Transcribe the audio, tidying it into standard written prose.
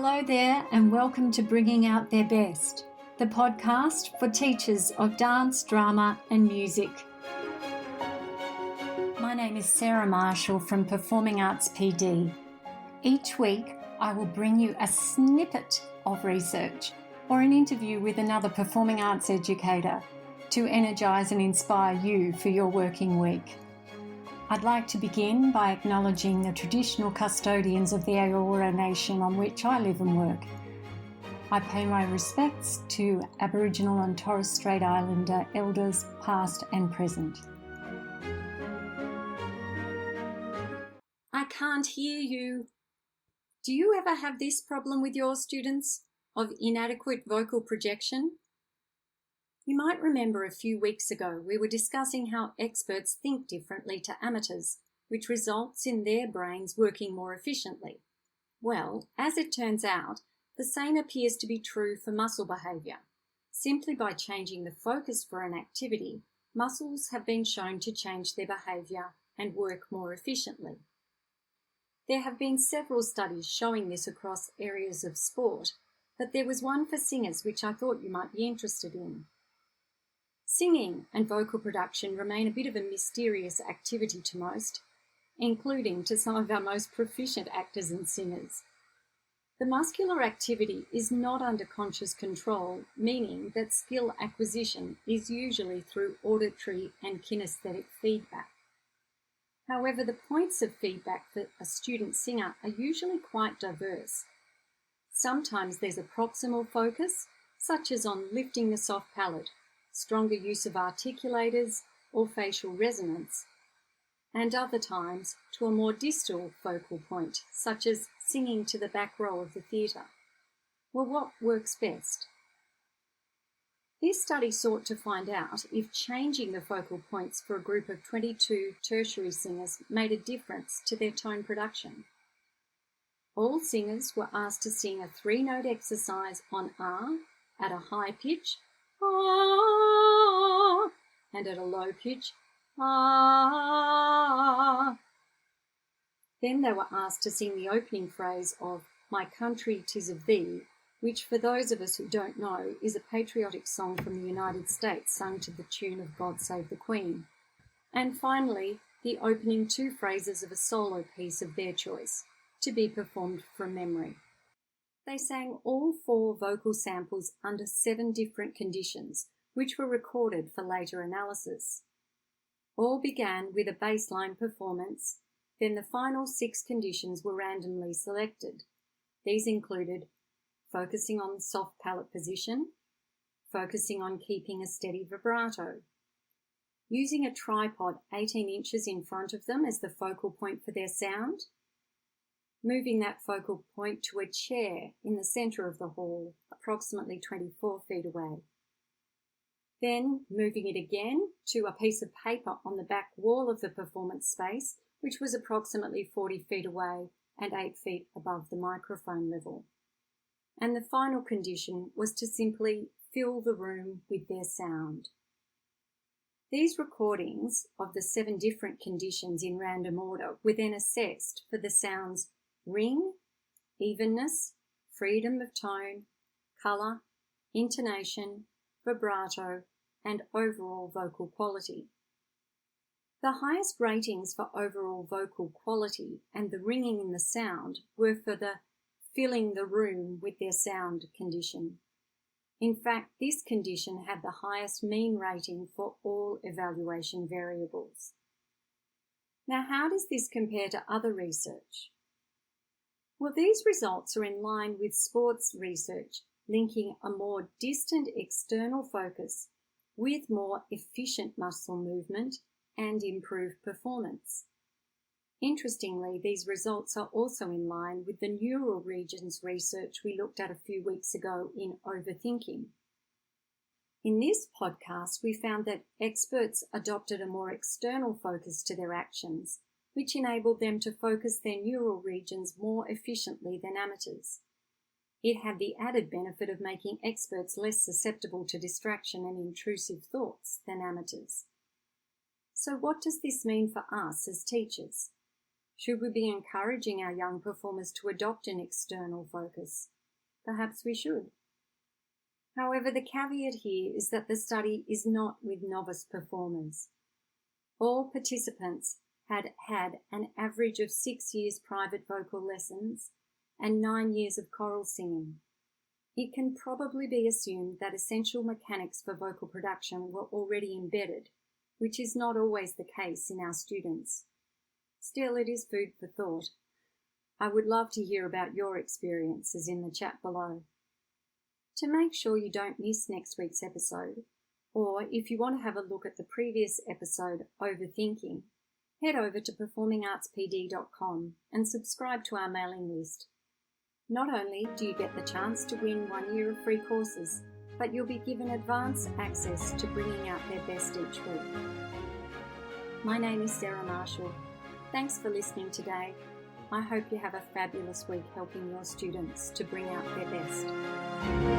Hello there and welcome to Bringing Out Their Best, the podcast for teachers of dance, drama and music. My name is Sarah Marshall from Performing Arts PD. Each week I will bring you a snippet of research or an interview with another performing arts educator to energise and inspire you for your working week. I'd like to begin by acknowledging the traditional custodians of the Eora Nation on which I live and work. I pay my respects to Aboriginal and Torres Strait Islander elders past and present. I can't hear you. Do you ever have this problem with your students of inadequate vocal projection? You might remember a few weeks ago we were discussing how experts think differently to amateurs, which results in their brains working more efficiently. Well, as it turns out, the same appears to be true for muscle behaviour. Simply by changing the focus for an activity, muscles have been shown to change their behaviour and work more efficiently. There have been several studies showing this across areas of sport, but there was one for singers which I thought you might be interested in. Singing and vocal production remain a bit of a mysterious activity to most, including to some of our most proficient actors and singers. The muscular activity is not under conscious control, meaning that skill acquisition is usually through auditory and kinesthetic feedback. However, the points of feedback for a student singer are usually quite diverse. Sometimes there's a proximal focus, such as on lifting the soft palate, stronger use of articulators or facial resonance, and other times to a more distal focal point, such as singing to the back row of the theatre. Well, what works best? This study sought to find out if changing the focal points for a group of 22 tertiary singers made a difference to their tone production. All singers were asked to sing a 3-note exercise on R at a high pitch, ah, and at a low pitch, ah. Then they were asked to sing the opening phrase of My Country 'Tis of Thee, which for those of us who don't know is a patriotic song from the United States sung to the tune of God Save the Queen. And finally, the opening 2 phrases of a solo piece of their choice, to be performed from memory. They sang all 4 vocal samples under 7 different conditions, which were recorded for later analysis. All began with a baseline performance, then the final 6 conditions were randomly selected. These included focusing on soft palate position, focusing on keeping a steady vibrato, using a tripod 18 inches in front of them as the focal point for their sound, moving that focal point to a chair in the centre of the hall, approximately 24 feet away. Then moving it again to a piece of paper on the back wall of the performance space, which was approximately 40 feet away and 8 feet above the microphone level. And the final condition was to simply fill the room with their sound. These recordings of the 7 different conditions in random order were then assessed for the sounds ring, evenness, freedom of tone, colour, intonation, vibrato, and overall vocal quality. The highest ratings for overall vocal quality and the ringing in the sound were for the filling the room with their sound condition. In fact, this condition had the highest mean rating for all evaluation variables. Now, how does this compare to other research? Well, these results are in line with sports research linking a more distant external focus with more efficient muscle movement and improved performance. Interestingly, these results are also in line with the neural regions research we looked at a few weeks ago in overthinking. In this podcast, we found that experts adopted a more external focus to their actions, which enabled them to focus their neural regions more efficiently than amateurs. It had the added benefit of making experts less susceptible to distraction and intrusive thoughts than amateurs. So what does this mean for us as teachers? Should we be encouraging our young performers to adopt an external focus, Perhaps we should. However, the caveat here is that the study is not with novice performers. All participants had had an average of 6 years private vocal lessons and 9 years of choral singing. It can probably be assumed that essential mechanics for vocal production were already embedded, which is not always the case in our students. Still, it is food for thought. I would love to hear about your experiences in the chat below. To make sure you don't miss next week's episode, or if you want to have a look at the previous episode, Overthinking, head over to performingartspd.com and subscribe to our mailing list. Not only do you get the chance to win 1 year of free courses, but you'll be given advance access to bringing out their best each week. My name is Sarah Marshall. Thanks for listening today. I hope you have a fabulous week helping your students to bring out their best.